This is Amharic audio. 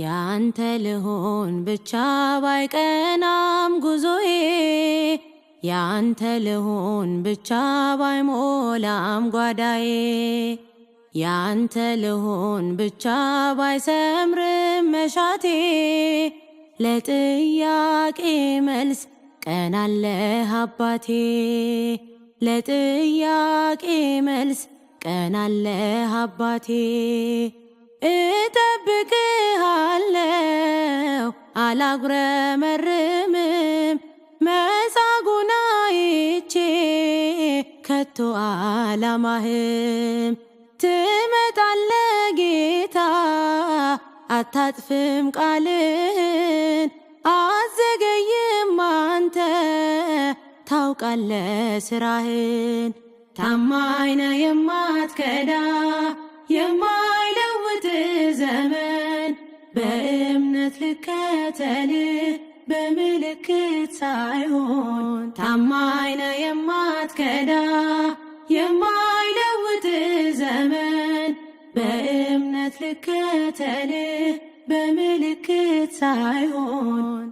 ያንተ ልሆን ብቻ ባይቀናም ጉዞዬ ያንተ ልሆን ብቻ ባይሞላም ጓዳዬ ያንተ ልሆን ብቻ ባይሰምርም መሻቴ ለጥያቄ መልስ ቀን አለህ አባቴ ለጥያቄ መልስ ቀን አለህ አባቴ እጠብቅሃለሁ አላጉረመርምም መጻጉዕን አይቼ ከቶ አላማህም ትመጣለህ ጌታ አታጥፍም ቃልህን አዘገይም አንተ ታውቃለህ ስራህን ታማኝ ነህ የማትከዳ የማይለውጥ ዘመን በእምነት ልከተልህ በምልክት ሳይሆን ታማኝ ነህ የማትከዳ የማይለውጥ ዘመን በእምነት ልከተልህ በምልክት ሳይሆን